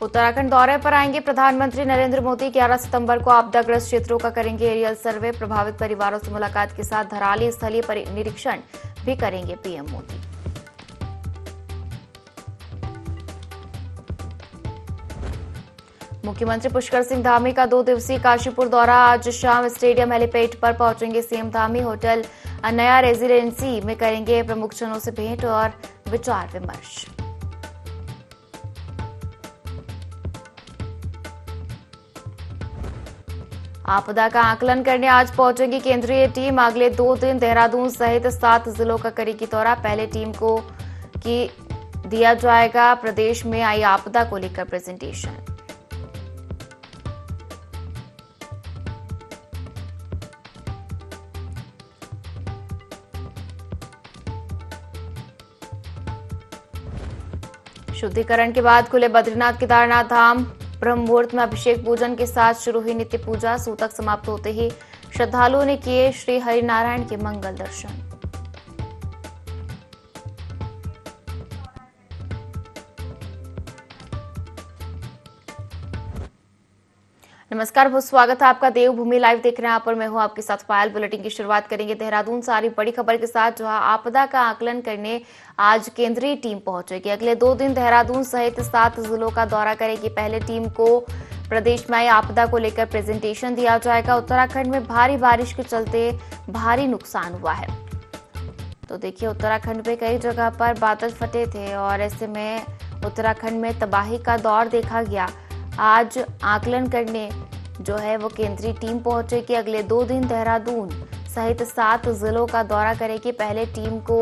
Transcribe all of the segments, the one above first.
उत्तराखंड दौरे पर आएंगे प्रधानमंत्री नरेंद्र मोदी। 11 सितंबर को आपदाग्रस्त क्षेत्रों का करेंगे एरियल सर्वे। प्रभावित परिवारों से मुलाकात के साथ धराली स्थलीय निरीक्षण भी करेंगे पीएम मोदी। मुख्यमंत्री पुष्कर सिंह धामी का 2 दिवसीय काशीपुर दौरा। आज शाम स्टेडियम हेलीपैड पर पहुंचेंगे सीएम धामी। होटल नया रेजिडेंसी में करेंगे प्रमुख जनों से भेंट और विचार विमर्श। आपदा का आकलन करने आज पहुंचेगी केंद्रीय टीम। अगले 2 दिन देहरादून सहित 7 जिलों का करेगी दौरा। पहले टीम को दिया जाएगा प्रदेश में आई आपदा को लेकर प्रेजेंटेशन। शुद्धिकरण के बाद खुले बद्रीनाथ केदारनाथ धाम। ब्रह्म मुहूर्त में अभिषेक पूजन के साथ शुरू हुई नित्य पूजा। सूतक समाप्त होते ही श्रद्धालुओं ने किए श्री हरिनारायण के मंगल दर्शन। नमस्कार, बहुत स्वागत है आपका देवभूमि लाइव देख रहे हैं आप और मैं हूं आपके साथ पायल। बुलेटिन की शुरुआत करेंगे देहरादून से आ रही बड़ी खबर के साथ, जहां आपदा का आकलन करने आज केंद्रीय टीम पहुंचेगी। अगले 2 दिन देहरादून सहित 7 जिलों का दौरा करेगी। पहले टीम को प्रदेश में आई आपदा को लेकर प्रेजेंटेशन दिया जाएगा। उत्तराखंड में भारी बारिश के चलते भारी नुकसान हुआ है। तो देखिए, उत्तराखंड में कई जगह पर बादल फटे थे और ऐसे में उत्तराखंड में तबाही का दौर देखा गया। आज आकलन करने जो है वो केंद्रीय टीम पहुंचेगी। अगले 2 दिन देहरादून सहित 7 जिलों का दौरा करेगी। पहले टीम को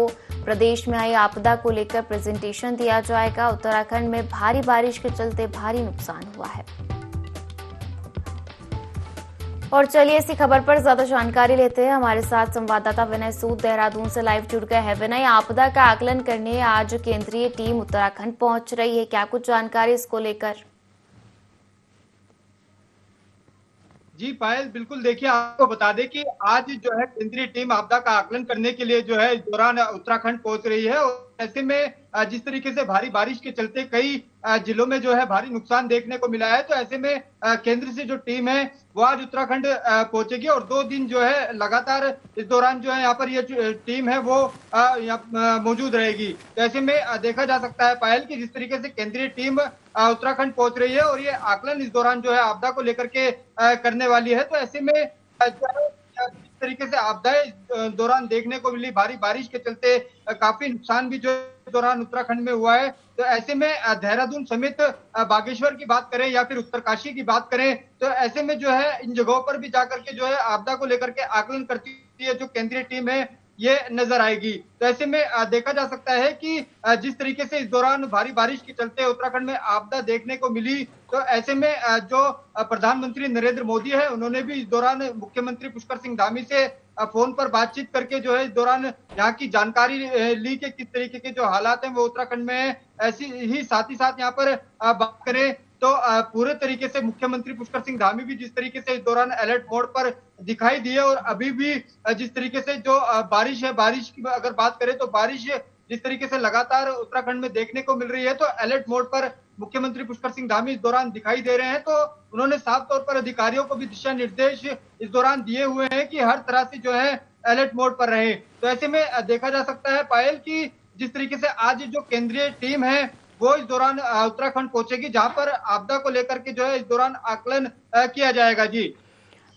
प्रदेश में आई आपदा को लेकर प्रेजेंटेशन दिया जाएगा। उत्तराखंड में भारी बारिश के चलते भारी नुकसान हुआ है। और चलिए इसी खबर पर ज्यादा जानकारी लेते हैं। हमारे साथ संवाददाता विनय सूद देहरादून से लाइव जुड़ गए हैं। विनय, आपदा का आकलन करने आज केंद्रीय टीम उत्तराखंड पहुंच रही है, क्या कुछ जानकारी इसको लेकर? जी पायल, बिल्कुल। देखिए, आपको बता दें कि आज जो है केंद्रीय टीम आपदा का आकलन करने के लिए जो है इस दौरान उत्तराखंड पहुंच रही है। और ऐसे में जिस तरीके से भारी बारिश के चलते कई जिलों में जो है भारी नुकसान देखने को मिला है, तो ऐसे में केंद्र से जो टीम है वो आज उत्तराखंड पहुंचेगी और 2 दिन जो है लगातार इस दौरान जो है यहाँ पर ये टीम है वो मौजूद रहेगी। तो ऐसे में देखा जा सकता है पायल कि जिस तरीके से केंद्रीय टीम उत्तराखंड पहुंच रही है और ये आकलन इस दौरान जो है आपदा को लेकर के करने वाली है। तो ऐसे में जिस तरीके से आपदाएं इस दौरान देखने को मिली, भारी बारिश के चलते काफी नुकसान भी जो इस दौरान उत्तराखंड में हुआ है। तो ऐसे में देहरादून समेत बागेश्वर की बात करें या फिर उत्तरकाशी की बात करें, तो ऐसे में जो है इन जगहों पर भी जाकर के जो है आपदा को लेकर के आकलन करती है जो केंद्रीय टीम है ये नजर आएगी। तो ऐसे में देखा जा सकता है कि जिस तरीके से इस दौरान भारी बारिश के चलते उत्तराखंड में आपदा देखने को मिली, तो ऐसे में जो प्रधानमंत्री नरेंद्र मोदी है उन्होंने भी इस दौरान मुख्यमंत्री पुष्कर सिंह धामी से फोन पर बातचीत करके जो है इस दौरान यहाँ की जानकारी ली कि किस तरीके के जो हालात हैं वो उत्तराखंड में है। ऐसी ही साथ यहाँ पर बात करें तो पूरे तरीके से मुख्यमंत्री पुष्कर सिंह धामी भी जिस तरीके से इस दौरान अलर्ट मोड पर दिखाई दिए और अभी भी जिस तरीके से जो बारिश है, बारिश की अगर बात करें तो बारिश जिस तरीके से लगातार उत्तराखंड में देखने को मिल रही है, तो अलर्ट मोड पर मुख्यमंत्री पुष्कर सिंह धामी इस दौरान दिखाई दे रहे हैं। तो उन्होंने साफ तौर पर अधिकारियों को भी दिशा निर्देश इस दौरान दिए हुए हैं कि हर तरह से जो है अलर्ट मोड पर रहे। तो ऐसे में देखा जा सकता है पायल की जिस तरीके से आज जो केंद्रीय टीम है वो इस दौरान उत्तराखंड पहुंचेगी, जहां पर आपदा को लेकर के जो है इस दौरान आकलन किया जाएगा। जी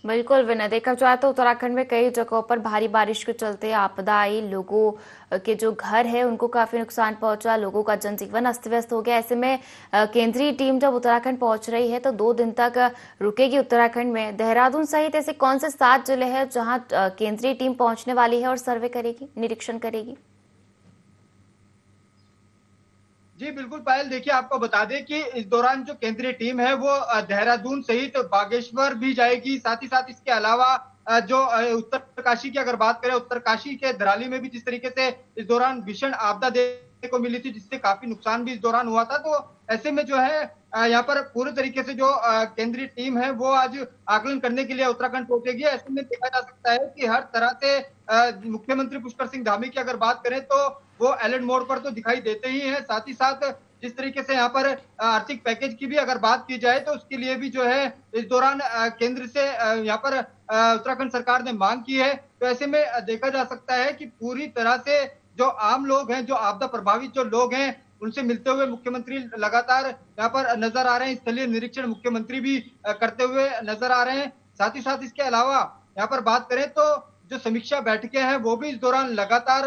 बिल्कुल विनय, देखा जाए तो उत्तराखंड में कई जगहों पर भारी बारिश के चलते आपदा आई। लोगों के जो घर है उनको काफी नुकसान पहुंचा, लोगों का जनजीवन अस्त व्यस्त हो गया। ऐसे में केंद्रीय टीम जब उत्तराखंड पहुंच रही है तो 2 दिन तक रुकेगी उत्तराखंड में। देहरादून सहित ऐसे कौन से 7 जिले हैं जहां केंद्रीय टीम पहुंचने वाली है और सर्वे करेगी, निरीक्षण करेगी? जी बिल्कुल पायल, देखिए आपको बता दें कि इस दौरान जो केंद्रीय टीम है वो देहरादून सहित बागेश्वर भी जाएगी। साथ ही साथ इसके अलावा जो उत्तरकाशी की अगर बात करें, उत्तरकाशी के धराली में भी जिस तरीके से इस दौरान भीषण आपदा देखने को मिली थी जिससे काफी नुकसान भी इस दौरान हुआ था। तो ऐसे में जो है यहाँ पर पूरे तरीके से जो केंद्रीय टीम है वो आज आकलन करने के लिए उत्तराखंड पहुंचेगी। ऐसे में देखा जा सकता है कि हर तरह से मुख्यमंत्री पुष्कर सिंह धामी की अगर बात करें तो वो अलर्ट मोड पर तो दिखाई देते ही हैं, साथ ही साथ जिस तरीके से यहाँ पर आर्थिक पैकेज की भी अगर बात की जाए तो उसके लिए भी जो है इस दौरान केंद्र से यहाँ पर उत्तराखंड सरकार ने मांग की है। तो ऐसे में देखा जा सकता है कि पूरी तरह से जो आम लोग हैं, जो आपदा प्रभावित जो लोग हैं, उनसे मिलते हुए मुख्यमंत्री लगातार यहाँ पर नजर आ रहे हैं। स्थलीय निरीक्षण मुख्यमंत्री भी करते हुए नजर आ रहे हैं। साथ ही साथ इसके अलावा यहाँ पर बात करें तो जो समीक्षा बैठकें हैं वो भी इस दौरान लगातार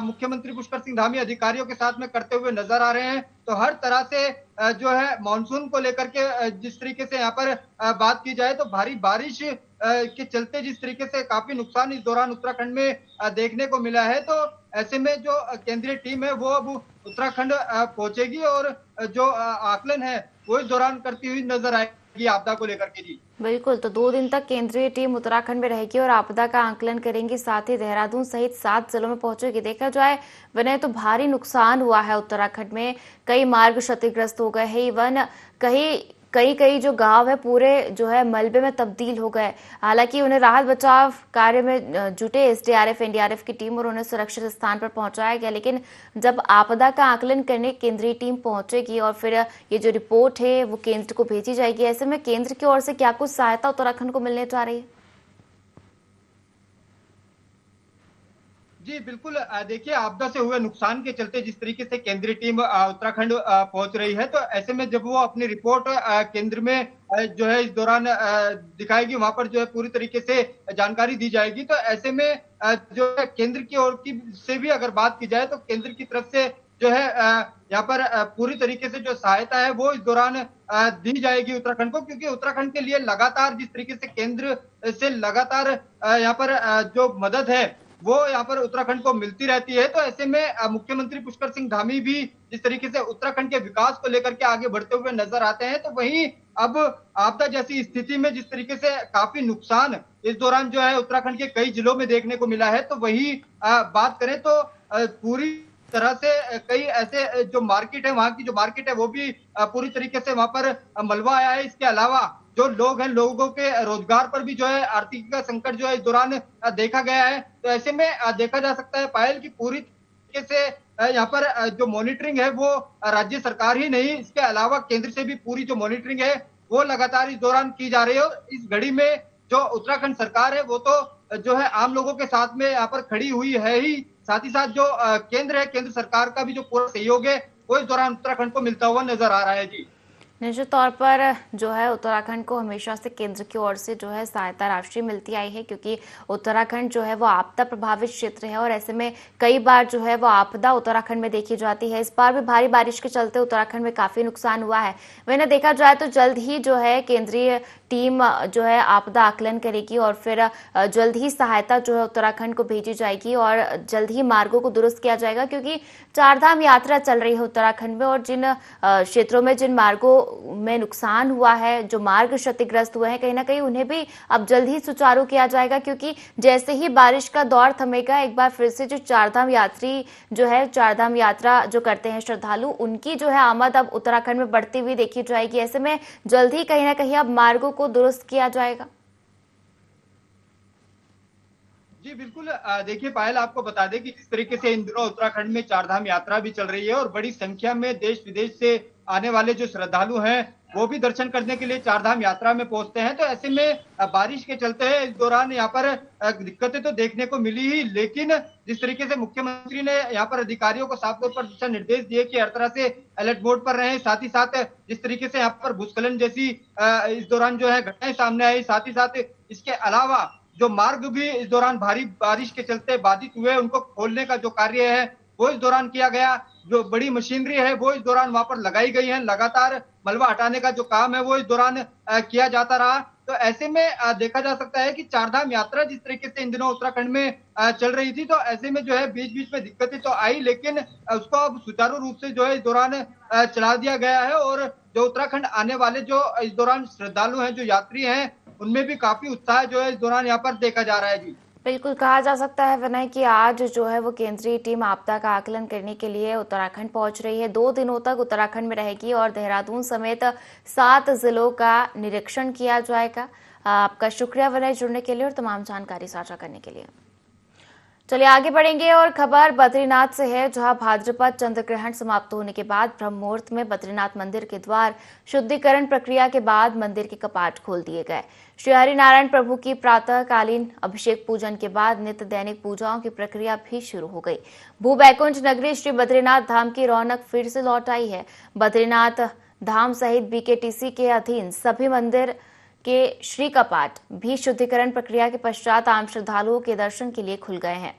मुख्यमंत्री पुष्कर सिंह धामी अधिकारियों के साथ में करते हुए नजर आ रहे हैं। तो हर तरह से जो है मानसून को लेकर के जिस तरीके से यहाँ पर बात की जाए तो भारी बारिश के चलते जिस तरीके से काफी नुकसान इस दौरान उत्तराखंड में देखने को मिला है। तो ऐसे में जो केंद्रीय टीम है वो अब उत्तराखंड पहुंचेगी और जो आकलन है वो इस दौरान करती हुई नजर आएगी आपदा को लेकर के। जी बिल्कुल, तो 2 दिन तक केंद्रीय टीम उत्तराखंड में रहेगी और आपदा का आकलन करेंगी, साथ ही देहरादून सहित 7 जिलों में पहुंचेगी। देखा जाए विनय तो भारी नुकसान हुआ है उत्तराखंड में, कई मार्ग क्षतिग्रस्त हो गए हैं, इवन कई जो गांव है पूरे जो है मलबे में तब्दील हो गए। हालांकि उन्हें राहत बचाव कार्य में जुटे एसडीआरएफ एनडीआरएफ की टीम और उन्हें सुरक्षित स्थान पर पहुंचाया गया। लेकिन जब आपदा का आकलन करने केंद्रीय टीम पहुंचेगी और फिर ये जो रिपोर्ट है वो केंद्र को भेजी जाएगी, ऐसे में केंद्र की ओर से क्या कुछ सहायता उत्तराखंड को मिलने जा रही है? जी बिल्कुल, देखिए आपदा से हुए नुकसान के चलते जिस तरीके से केंद्रीय टीम उत्तराखंड पहुंच रही है, तो ऐसे में जब वो अपनी रिपोर्ट केंद्र में जो है इस दौरान दिखाएगी, वहां पर जो है पूरी तरीके से जानकारी दी जाएगी। तो ऐसे में जो है केंद्र की ओर की से भी अगर बात की जाए तो केंद्र की तरफ से जो है यहाँ पर पूरी तरीके से जो सहायता है वो इस दौरान दी जाएगी उत्तराखंड को, क्योंकि उत्तराखंड के लिए लगातार जिस तरीके से केंद्र से लगातार यहाँ पर जो मदद है वो यहाँ पर उत्तराखंड को मिलती रहती है। तो ऐसे में मुख्यमंत्री पुष्कर सिंह धामी भी जिस तरीके से उत्तराखंड के विकास को लेकर के आगे बढ़ते हुए नजर आते हैं, तो वहीं अब आपदा जैसी स्थिति में जिस तरीके से काफी नुकसान इस दौरान जो है उत्तराखंड के कई जिलों में देखने को मिला है, तो वही बात करें तो पूरी तरह से कई ऐसे जो मार्केट है, वहां की जो मार्केट है वो भी पूरी तरीके से वहां पर मलबा आया है। इसके अलावा जो लोग हैं, लोगों के रोजगार पर भी जो है आर्थिक संकट जो है इस दौरान देखा गया है। तो ऐसे में देखा जा सकता है पायल की पूरी तरीके से यहाँ पर जो मॉनिटरिंग है वो राज्य सरकार ही नहीं, इसके अलावा केंद्र से भी पूरी जो मॉनिटरिंग है वो लगातार इस दौरान की जा रही है। और इस घड़ी में जो उत्तराखंड सरकार है वो तो जो है आम लोगों के साथ में यहाँ पर खड़ी हुई है ही, साथ ही साथ जो केंद्र है, केंद्र सरकार का भी जो पूरा सहयोग है वो इस दौरान उत्तराखंड को मिलता हुआ नजर आ रहा है। जी निश्चित तौर पर जो है उत्तराखंड को हमेशा से केंद्र की ओर से जो है सहायता राशि मिलती आई है, क्योंकि उत्तराखंड जो है वो आपदा प्रभावित क्षेत्र है और ऐसे में कई बार जो है वो आपदा उत्तराखंड में देखी जाती है। इस बार भी भारी बारिश के चलते उत्तराखंड में काफी नुकसान हुआ है। वहीं देखा जाए तो जल्द ही जो है केंद्रीय टीम जो है आपदा आकलन करेगी और फिर जल्द ही सहायता जो है उत्तराखंड को भेजी जाएगी और जल्द ही मार्गों को दुरुस्त किया जाएगा, क्योंकि चारधाम यात्रा चल रही है उत्तराखंड में और जिन क्षेत्रों में जिन मार्गों में नुकसान हुआ है, जो मार्ग क्षतिग्रस्त हुए हैं, कहीं ना कहीं उन्हें भी अब जल्द ही सुचारू किया जाएगा, क्योंकि जैसे ही बारिश का दौर थमेगा एक बार फिर से जो चारधाम यात्री जो है चारधाम यात्रा जो करते हैं श्रद्धालु, उनकी जो है आमद अब उत्तराखंड में बढ़ती हुई देखी जाएगी। ऐसे में जल्द ही कहीं ना कहीं अब मार्गों को दुरुस्त किया जाएगा। जी बिल्कुल, देखिए पायल आपको बता दें कि जिस तरीके से इन दिनों उत्तराखंड में चारधाम यात्रा भी चल रही है और बड़ी संख्या में देश विदेश से आने वाले जो श्रद्धालु हैं वो भी दर्शन करने के लिए चारधाम यात्रा में पहुंचते हैं। तो ऐसे में बारिश के चलते इस दौरान यहाँ पर दिक्कतें तो देखने को मिली ही, लेकिन जिस तरीके से मुख्यमंत्री ने यहाँ पर अधिकारियों को साफ तौर पर दिशा निर्देश दिए कि हर तरह से अलर्ट मोड पर रहें, साथ ही साथ जिस तरीके से यहाँ पर भूस्खलन जैसी इस दौरान जो है घटनाएं सामने आई, साथ ही साथ इसके अलावा जो मार्ग भी इस दौरान भारी बारिश के चलते बाधित हुए उनको खोलने का जो कार्य है वो इस दौरान किया गया। जो बड़ी मशीनरी है वो इस दौरान वहां पर लगाई गई है, लगातार मलबा हटाने का जो काम है वो इस दौरान किया जाता रहा। तो ऐसे में देखा जा सकता है कि चारधाम यात्रा जिस तरीके से इन दिनों उत्तराखंड में चल रही थी, तो ऐसे में जो है बीच बीच में दिक्कतें तो आई, लेकिन उसको अब सुचारू रूप से जो है इस दौरान चला दिया गया है। और जो उत्तराखंड आने वाले जो इस दौरान श्रद्धालु हैं, जो यात्री हैं, उनमें भी काफी उत्साह जो है इस दौरान यहाँ पर देखा जा रहा है। जी बिल्कुल, कहा जा सकता है विनय कि आज जो है वो केंद्रीय टीम आपदा का आकलन करने के लिए उत्तराखंड पहुंच रही है। 2 दिनों तक उत्तराखंड में रहेगी और देहरादून समेत 7 जिलों का निरीक्षण किया जाएगा। आपका शुक्रिया विनय जुड़ने के लिए और तमाम जानकारी साझा करने के लिए। चलिए आगे बढ़ेंगे और खबर बद्रीनाथ से है, जहां भाद्रपद चंद्र ग्रहण समाप्त होने के बाद ब्रह्म मुहूर्त में बद्रीनाथ मंदिर के द्वार शुद्धिकरण प्रक्रिया के बाद मंदिर के कपाट खोल दिए गए। श्री हरिनारायण प्रभु की प्रातःकालीन अभिषेक पूजन के बाद नित्य दैनिक पूजाओं की प्रक्रिया भी शुरू हो गई। भूवैकुंठ नगरी श्री बद्रीनाथ धाम की रौनक फिर से लौट आई है। बद्रीनाथ धाम सहित बीकेटीसी के अधीन सभी मंदिर के श्री कपाट भी शुद्धिकरण प्रक्रिया के पश्चात आम श्रद्धालुओं के दर्शन के लिए खुल गए हैं।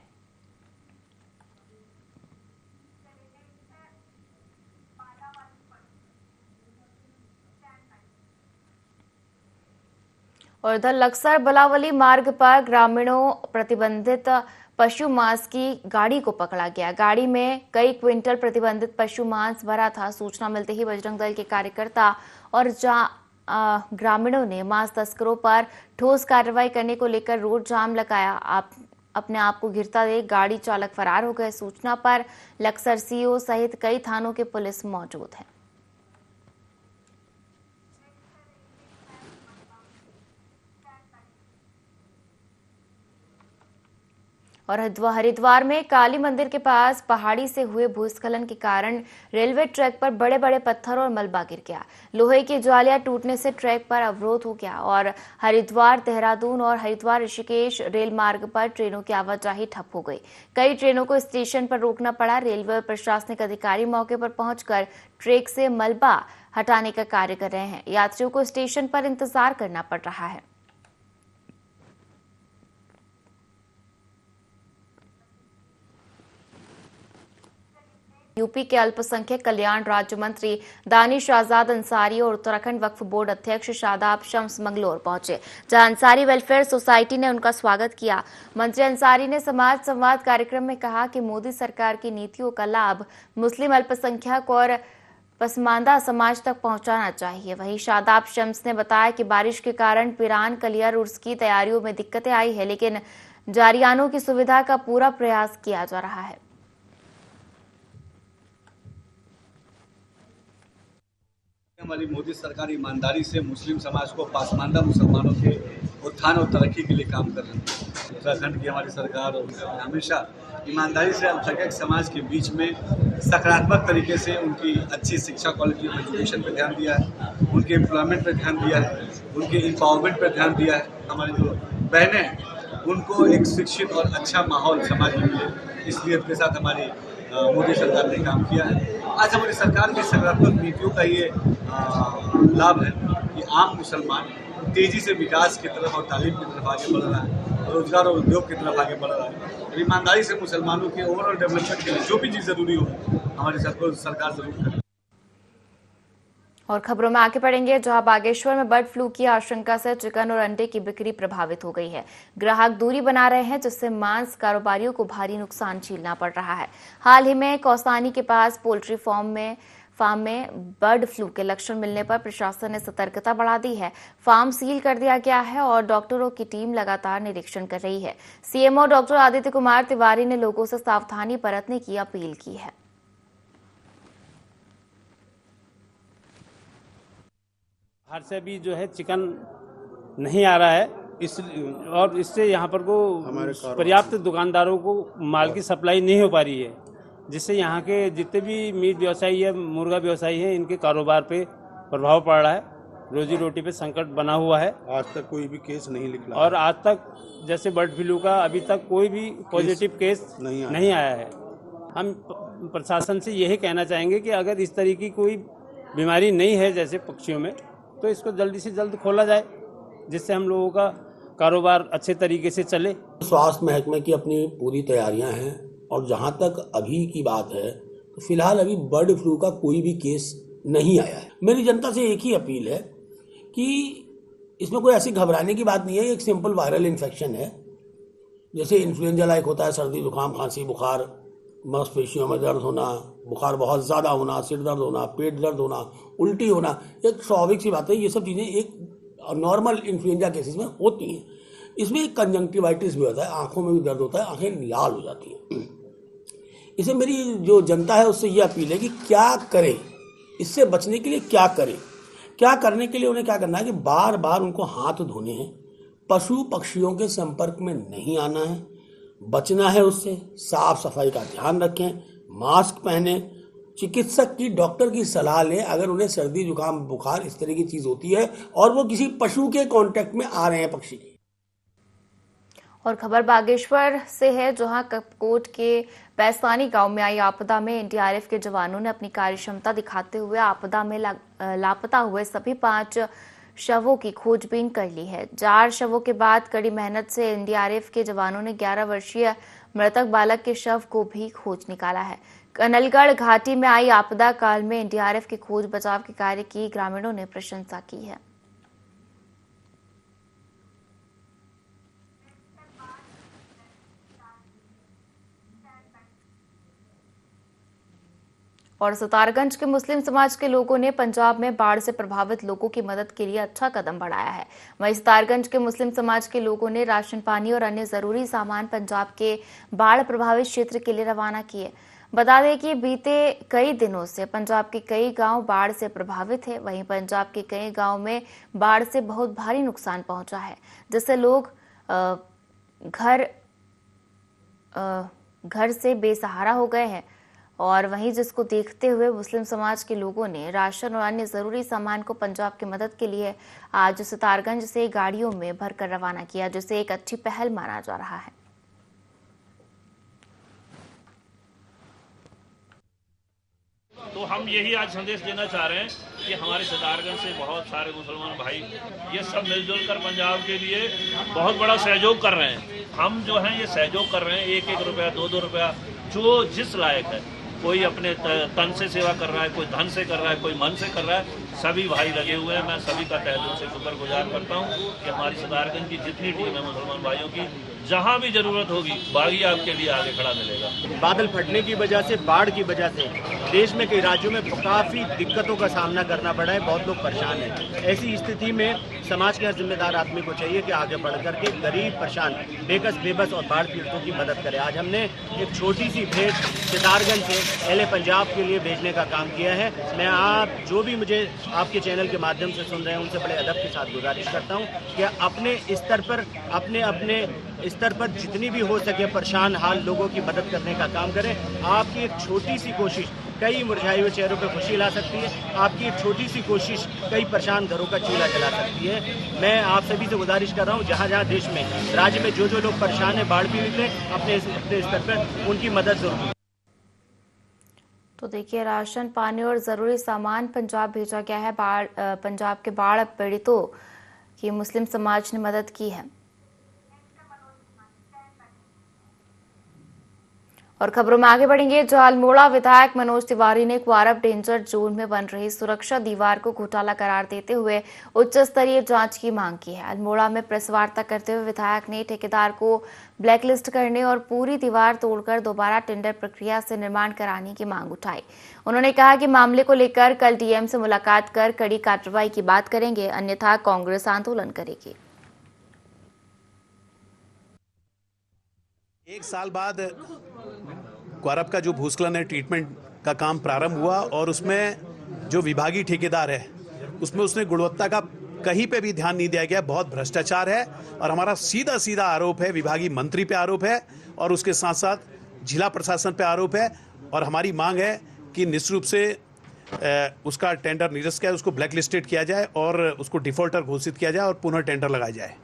और इधर लक्सर बलावली मार्ग पर ग्रामीणों प्रतिबंधित पशु मांस की गाड़ी को पकड़ा गया। गाड़ी में कई क्विंटल प्रतिबंधित पशु मांस भरा था। सूचना मिलते ही बजरंग दल के कार्यकर्ता और ग्रामीणों ने मांस तस्करों पर ठोस कार्रवाई करने को लेकर रोड जाम लगाया। अपने आप को घिरता देख गाड़ी चालक फरार हो गए। सूचना पर लक्सर सीओ सहित कई थानों के पुलिस मौजूद है। और हरिद्वार में काली मंदिर के पास पहाड़ी से हुए भूस्खलन के कारण रेलवे ट्रैक पर बड़े बड़े पत्थर और मलबा गिर गया। लोहे की ज्वालियां टूटने से ट्रैक पर अवरोध हो गया और हरिद्वार देहरादून और हरिद्वार ऋषिकेश रेल मार्ग पर ट्रेनों की आवाजाही ठप हो गई। कई ट्रेनों को स्टेशन पर रोकना पड़ा। रेलवे और प्रशासनिक अधिकारी मौके पर पहुंचकर ट्रैक से मलबा हटाने का कार्य कर रहे हैं। यात्रियों को स्टेशन पर इंतजार करना पड़ रहा है। यूपी के अल्पसंख्यक कल्याण राज्य मंत्री दानिश आजाद अंसारी और उत्तराखंड वक्फ बोर्ड अध्यक्ष शादाब शम्स मंगलोर पहुंचे, जहां अंसारी वेलफेयर सोसाइटी ने उनका स्वागत किया। मंत्री अंसारी ने समाज संवाद कार्यक्रम में कहा कि मोदी सरकार की नीतियों का लाभ मुस्लिम अल्पसंख्यक और पसमानदा समाज तक पहुंचाना चाहिए। वहीं शादाब शम्स ने बताया कि बारिश के कारण पिरान कलियर उर्स की तैयारियों में दिक्कतें आई है, लेकिन जारियानों की सुविधा का पूरा प्रयास किया जा रहा है। हमारी मोदी सरकार ईमानदारी से मुस्लिम समाज को पासमानदा मुसलमानों के उत्थान और तरक्की के लिए काम कर रही है। उत्तराखंड की हमारी सरकार हमेशा ईमानदारी से अल्पसंख्यक समाज के बीच में सकारात्मक तरीके से उनकी अच्छी शिक्षा, क्वालिटी ऑफ एजुकेशन पर ध्यान दिया है, उनके एम्प्लॉयमेंट पर ध्यान दिया है, उनके एम्पावरमेंट पर ध्यान दिया है। हमारी जो बहनें हैं उनको एक शिक्षित और अच्छा माहौल समाज में मिले, इसलिए उनके साथ हमारी मोदी सरकार ने काम किया है। आज हमारी सरकार की सकारात्मक नीतियों का ये लाभ है कि आम मुसलमान तेजी से विकास की तरफ और तालीम की तरफ आगे बढ़ रहा है, रोजगार और उद्योग की तरफ आगे बढ़ रहा है। ईमानदारी से मुसलमानों के ओवरऑल डेवलपमेंट के लिए जो भी चीज़ जरूरी हो हमारी सरकार जरूर करे। और खबरों में आगे बढ़ेंगे, जहां बागेश्वर में बर्ड फ्लू की आशंका से चिकन और अंडे की बिक्री प्रभावित हो गई है। ग्राहक दूरी बना रहे हैं, जिससे मांस कारोबारियों को भारी नुकसान झेलना पड़ रहा है। हाल ही में कौसानी के पास पोल्ट्री फार्म में बर्ड फ्लू के लक्षण मिलने पर प्रशासन ने सतर्कता बढ़ा दी है। फार्म सील कर दिया गया है और डॉक्टरों की टीम लगातार निरीक्षण कर रही है। सीएमओ डॉक्टर आदित्य कुमार तिवारी ने लोगों से सावधानी बरतने की अपील की है। बाहर से भी जो है चिकन नहीं आ रहा है, इससे यहाँ पर को पर्याप्त दुकानदारों को माल की सप्लाई नहीं हो पा रही है, जिससे यहाँ के जितने भी मीट व्यवसायी है, मुर्गा व्यवसायी है, इनके कारोबार पे प्रभाव पड़ रहा है। रोजी रोटी पे संकट बना हुआ है। आज तक कोई भी केस नहीं निकला और आज तक जैसे बर्ड फ्लू का अभी तक कोई भी पॉजिटिव केस नहीं आया है। हम प्रशासन से यही कहना चाहेंगे कि अगर इस तरह की कोई बीमारी नहीं है जैसे पक्षियों में, तो इसको जल्दी से जल्द खोला जाए, जिससे हम लोगों का कारोबार अच्छे तरीके से चले। स्वास्थ्य महकमे की अपनी पूरी तैयारियां हैं और जहां तक अभी की बात है तो फिलहाल अभी बर्ड फ्लू का कोई भी केस नहीं आया है। मेरी जनता से एक ही अपील है कि इसमें कोई ऐसी घबराने की बात नहीं है। एक सिंपल वायरल इन्फेक्शन है, जैसे इन्फ्लुएंजा लाइक होता है, सर्दी जुकाम खांसी बुखार, मांसपेशियों में दर्द होना, बुखार बहुत ज़्यादा होना, सिर दर्द होना, पेट दर्द होना, उल्टी होना, एक स्वाभाविक सी बात है। ये सब चीज़ें एक नॉर्मल इन्फ्लुएंजा केसेस में होती हैं। इसमें एक कंजंक्टिवाइटिस भी होता है, आंखों में भी दर्द होता है, आंखें लाल हो जाती हैं। इसे मेरी जो जनता है उससे ये अपील है कि क्या करें, इससे बचने के लिए क्या करें। क्या करने के लिए उन्हें क्या करना है कि बार बार उनको हाथ धोने हैं, पशु पक्षियों के संपर्क में नहीं आना है, बचना है उससे, साफ सफाई का ध्यान रखें, मास्क पहने, चिकित्सक की, डॉक्टर की सलाह लें अगर उन्हें सर्दी जुकाम बुखार इस तरह की चीज होती है और वो किसी पशु के कांटेक्ट में आ रहे हैं, पक्षी। और खबर बागेश्वर से है, जहां कपकोट के पैसानी गांव में आई आपदा में एनडीआरएफ के जवानों ने अपनी कार्यक्षमता दिखाते हुए आपदा में लापता हुए सभी 5 शवों की खोजबीन कर ली है। 4 शवों के बाद कड़ी मेहनत से एनडीआरएफ के जवानों ने 11 वर्षीय मृतक बालक के शव को भी खोज निकाला है। कनलगढ़ घाटी में आई आपदा काल में एनडीआरएफ के खोज बचाव के कार्य की ग्रामीणों ने प्रशंसा की है। और सितारगंज के मुस्लिम समाज के लोगों ने पंजाब में बाढ़ से प्रभावित लोगों की मदद के लिए अच्छा कदम बढ़ाया है। वहीं सितारगंज के मुस्लिम समाज के लोगों ने राशन पानी और अन्य जरूरी सामान पंजाब के बाढ़ प्रभावित क्षेत्र के लिए रवाना किए। बता दें कि बीते कई दिनों से पंजाब के कई गांव बाढ़ से प्रभावित है। वहीं पंजाब के कई गांव में बाढ़ से बहुत भारी नुकसान पहुंचा है, जिससे लोग घर से बेसहारा हो गए हैं। और वहीं जिसको देखते हुए मुस्लिम समाज के लोगों ने राशन और अन्य जरूरी सामान को पंजाब की मदद के लिए आज सितारगंज से गाड़ियों में भरकर रवाना किया, जिसे एक अच्छी पहल माना जा रहा है। तो हम यही आज संदेश देना चाह रहे हैं कि हमारे सितारगंज से बहुत सारे मुसलमान भाई ये सब मिलजुल कर पंजाब के लिए बहुत बड़ा सहयोग कर रहे हैं। हम जो हैं ये सहयोग कर रहे हैं, 1-1 रुपया 2-2 रुपया जो जिस लायक है। कोई अपने तन से सेवा कर रहा है, कोई धन से कर रहा है, कोई मन से कर रहा है। सभी भाई लगे हुए हैं। मैं सभी का तहे दिल से शुक्रगुजार करता हूँ कि हमारी सितारगंज की जितनी टीम है मुसलमान भाइयों की, जहाँ भी जरूरत होगी बागी आपके लिए आगे खड़ा मिलेगा। बादल फटने की वजह से, बाढ़ की वजह से देश में कई राज्यों में काफ़ी दिक्कतों का सामना करना पड़ा है। बहुत लोग परेशान हैं। ऐसी स्थिति में समाज के हर जिम्मेदार आदमी को चाहिए कि आगे बढ़ करके गरीब, परेशान, बेकस, बेबस और बाढ़ पीड़ितों की मदद करे। आज हमने एक छोटी सी भेंट सितारगंज से LA पंजाब के लिए भेजने का काम किया है। मैं आप जो भी मुझे आपके चैनल के माध्यम से सुन रहे हैं उनसे बड़े अदब के साथ गुजारिश करता हूं कि अपने स्तर पर, अपने स्तर पर जितनी भी हो सके परेशान हाल लोगों की मदद करने का काम करें। आपकी एक छोटी सी कोशिश कई मुरझाए हुए चेहरों पर खुशी ला सकती है। आपकी एक छोटी सी कोशिश कई परेशान घरों का चूल्हा जला सकती है। मैं आप सभी से गुजारिश कर रहा हूँ, जहाँ जहाँ देश में, राज्य में जो लोग परेशान हैं, बाढ़ पीड़ित हैं, अपने स्तर पर उनकी मदद जरूर। तो देखिए, राशन पानी और जरूरी सामान पंजाब भेजा गया है। पंजाब के बाढ़ पीड़ितों की मुस्लिम समाज ने मदद की है। और खबरों में आगे बढ़ेंगे। जो अल्मोड़ा विधायक मनोज तिवारी ने क्वारब डेंजर जोन में बन रही सुरक्षा दीवार को घोटाला करार देते हुए उच्च स्तरीय जांच की मांग की है। अल्मोड़ा में प्रेस वार्ता करते हुए विधायक ने ठेकेदार को ब्लैकलिस्ट करने और पूरी दीवार तोड़कर दोबारा टेंडर प्रक्रिया से निर्माण कराने की मांग उठाई। उन्होंने कहा कि मामले को लेकर कल डीएम से मुलाकात कर कड़ी कार्रवाई की बात करेंगे, अन्यथा कांग्रेस आंदोलन करेगी। 1 साल बाद क्वारब का जो भूस्खलन है ट्रीटमेंट का काम प्रारंभ हुआ और उसमें जो विभागीय ठेकेदार है उसमें उसने गुणवत्ता का कहीं पे भी ध्यान नहीं दिया गया। बहुत भ्रष्टाचार है और हमारा सीधा आरोप है, विभागीय मंत्री पे आरोप है और उसके साथ साथ जिला प्रशासन पे आरोप है। और हमारी मांग है कि निश्चित रूप से उसका टेंडर निरस्त किया, उसको ब्लैक लिस्टेड किया जाए और उसको डिफॉल्टर घोषित किया जाए और पुनः टेंडर लगाया जाए।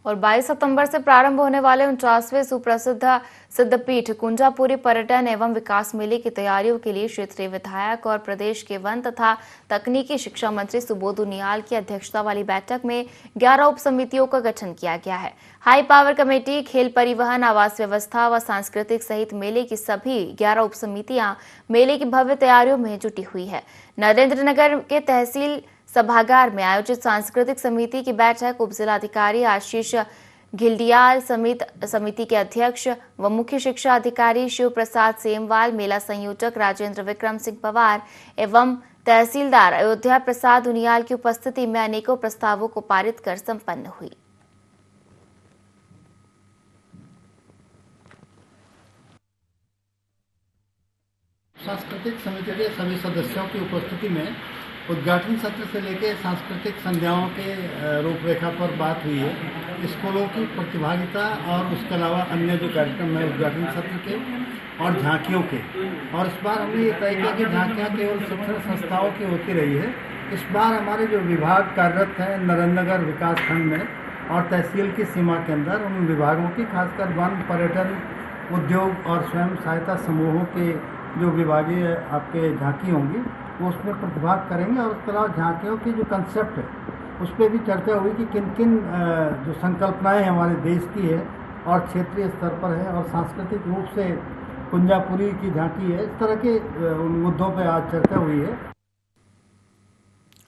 और 22 सितंबर से प्रारंभ होने वाले 49वें सुप्रसिद्ध सिद्धपीठ कुंजापुरी पर्यटन एवं विकास मेले की तैयारियों के लिए क्षेत्रीय विधायक और प्रदेश के वन तथा तकनीकी शिक्षा मंत्री सुबोध उनियाल की अध्यक्षता वाली बैठक में 11 उप समितियों का गठन किया गया है। हाई पावर कमेटी, खेल परिवहन, आवास व्यवस्था व सांस्कृतिक सहित मेले की सभी 11 उप समितियां मेले की भव्य तैयारियों में जुटी हुई है। नरेंद्रनगर के तहसील सभागार में आयोजित सांस्कृतिक समिति की बैठक उप जिलाधिकारी आशीष घिल्डियाल समेत समिति के अध्यक्ष व मुख्य शिक्षा अधिकारी शिव प्रसाद सेमवाल, मेला संयोजक राजेंद्र विक्रम सिंह पवार एवं तहसीलदार अयोध्या प्रसाद उनियाल की उपस्थिति में अनेकों प्रस्तावों को पारित कर संपन्न हुई। सांस्कृतिक समिति के सभी सदस्यों की उपस्थिति में उद्घाटन सत्र से लेकर सांस्कृतिक संध्याओं के रूपरेखा पर बात हुई है। स्कूलों की प्रतिभागिता और उसके अलावा अन्य जो कार्यक्रम है उद्घाटन सत्र के और झांकियों के, और इस बार हमने ये तय किया कि झांकियाँ केवल शिक्षण संस्थाओं की होती रही है। इस बार हमारे जो विभाग कार्यरत हैं नरेंद्रनगर विकास खंड में और तहसील की सीमा के अंदर उन विभागों की, खासकर वन, पर्यटन, उद्योग और स्वयं सहायता समूहों के जो विभागीय आपके झांकी होंगी वो उसमें प्रतिभाग करेंगे। और उसके अलावा झांकियों की जो कंसेप्ट है उस पर भी चर्चा हुई कि किन किन जो संकल्पनाएं हमारे देश की है और क्षेत्रीय स्तर पर है और सांस्कृतिक रूप से कुंजापुरी की झांकी है, इस तरह के मुद्दों पर आज चर्चा हुई है।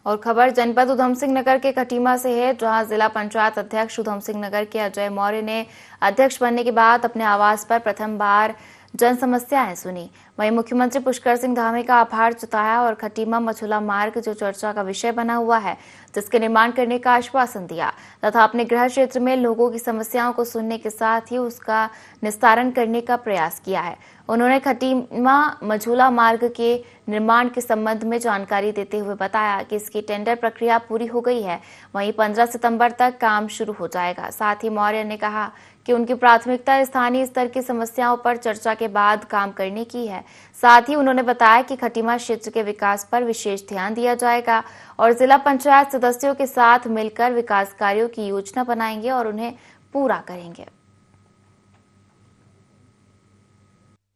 और खबर जनपद उधम सिंह नगर के खटीमा से है, जहां जिला पंचायत अध्यक्ष उधम सिंह नगर के अजय मौर्य ने अध्यक्ष बनने के बाद अपने आवास पर प्रथम बार जन समस्याएं सुनी। वहीं मुख्यमंत्री पुष्कर सिंह धामी का आभार जताया और खटीमा मछुला मार्ग जो चर्चा का विषय बना हुआ है जिसके निर्माण करने का आश्वासन दिया तथा अपने गृह क्षेत्र में लोगों की समस्याओं को सुनने के साथ ही उसका निस्तारण करने का प्रयास किया है। उन्होंने खटीमा मझूला मार्ग के निर्माण के संबंध में जानकारी देते हुए बताया कि इसकी टेंडर प्रक्रिया पूरी हो गई है, वहीं 15 सितंबर तक काम शुरू हो जाएगा। साथ ही मौर्य ने कहा कि उनकी प्राथमिकता स्थानीय स्तर की समस्याओं पर चर्चा के बाद काम करने की है। साथ ही उन्होंने बताया कि खटीमा क्षेत्र के विकास पर विशेष ध्यान दिया जाएगा और जिला पंचायत सदस्यों के साथ मिलकर विकास कार्यों की योजना बनाएंगे और उन्हें पूरा करेंगे।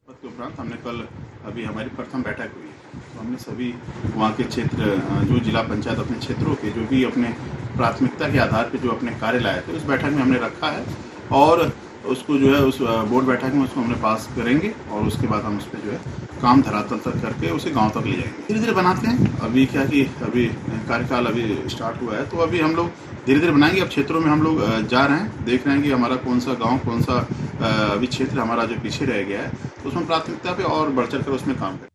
के उपरांत हमने कल अभी हमारी प्रथम बैठक हुई है, तो हमने सभी वहाँ के क्षेत्र जो जिला पंचायत अपने क्षेत्रों के जो भी अपने प्राथमिकता के आधार पर जो अपने कार्य लाए थे उस बैठक में हमने रखा है और उसको जो है उस बोर्ड बैठक में उसको हमने पास करेंगे और उसके बाद हम उस पर जो है काम धरातल तक करके उसे गांव तक ले जाएंगे। धीरे धीरे बनाते हैं। अभी क्या कि अभी कार्यकाल अभी स्टार्ट हुआ है तो अभी हम लोग धीरे धीरे बनाएंगे। अब क्षेत्रों में हम लोग जा रहे हैं, देख रहे हैं कि हमारा कौन सा गाँव, कौन सा अभी क्षेत्र हमारा जो पीछे रह गया है तो उसमें प्राथमिकता पे और बढ़ चढ़ कर उसमें काम करें।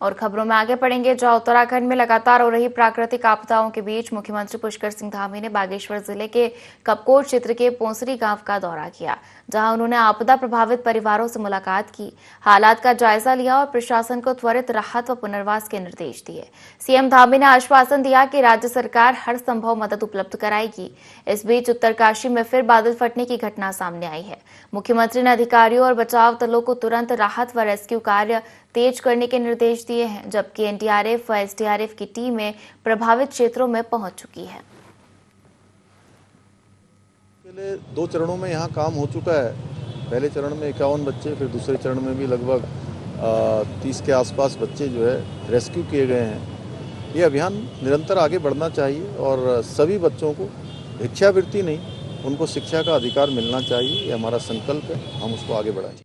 और खबरों में आगे पढ़ेंगे, जहां उत्तराखंड में लगातार हो रही प्राकृतिक आपदाओं के बीच मुख्यमंत्री पुष्कर सिंह धामी ने बागेश्वर जिले के कपकोट क्षेत्र के पोंसरी गांव का दौरा किया, जहां उन्होंने आपदा प्रभावित परिवारों से मुलाकात की, हालात का जायजा लिया और प्रशासन को त्वरित राहत व पुनर्वास के निर्देश दिए। सीएम धामी ने आश्वासन दिया कि राज्य सरकार हर संभव मदद उपलब्ध कराएगी। इस बीच उत्तरकाशी में फिर बादल फटने की घटना सामने आई है। मुख्यमंत्री ने अधिकारियों और बचाव दलों को तुरंत राहत व रेस्क्यू कार्य तेज करने के निर्देश दिए हैं, जबकि एनडीआरएफ व एसडीआरएफ की टीमें प्रभावित क्षेत्रों में पहुंच चुकी है। पहले 2 चरणों में यहाँ काम हो चुका है। पहले चरण में 51 बच्चे, फिर दूसरे चरण में भी लगभग 30 के आसपास बच्चे जो है रेस्क्यू किए गए हैं। ये अभियान निरंतर आगे बढ़ना चाहिए और सभी बच्चों को भिक्षावृत्ति नहीं, उनको शिक्षा का अधिकार मिलना चाहिए। ये हमारा संकल्प है, हम उसको आगे बढ़ाएं।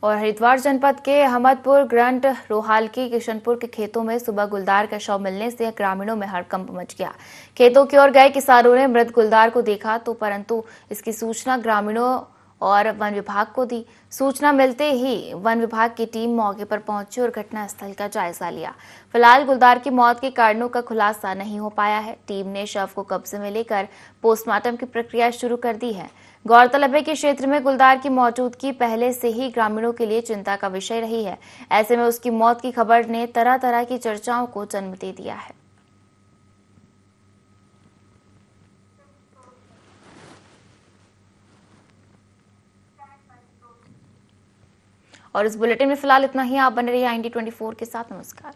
और हरिद्वार जनपद के अहमदपुर, ग्रंट, रोहालकी, किशनपुर के खेतों में सुबह गुलदार का शव मिलने से ग्रामीणों में हड़कंप मच गया। खेतों की ओर गए किसानों ने मृत गुलदार को देखा तो परंतु इसकी सूचना ग्रामीणों और वन विभाग को दी। सूचना मिलते ही वन विभाग की टीम मौके पर पहुंची और घटनास्थल का जायजा लिया। फिलहाल गुलदार की मौत के कारणों का खुलासा नहीं हो पाया है। टीम ने शव को कब्जे में लेकर पोस्टमार्टम की प्रक्रिया शुरू कर दी है। गौरतलब है कि क्षेत्र में गुलदार की मौजूदगी पहले से ही ग्रामीणों के लिए चिंता का विषय रही है। ऐसे में उसकी मौत की खबर ने तरह तरह की चर्चाओं को जन्म दे दिया है। और इस बुलेटिन में फिलहाल इतना ही। आप बने रहिए IND24 के साथ। नमस्कार।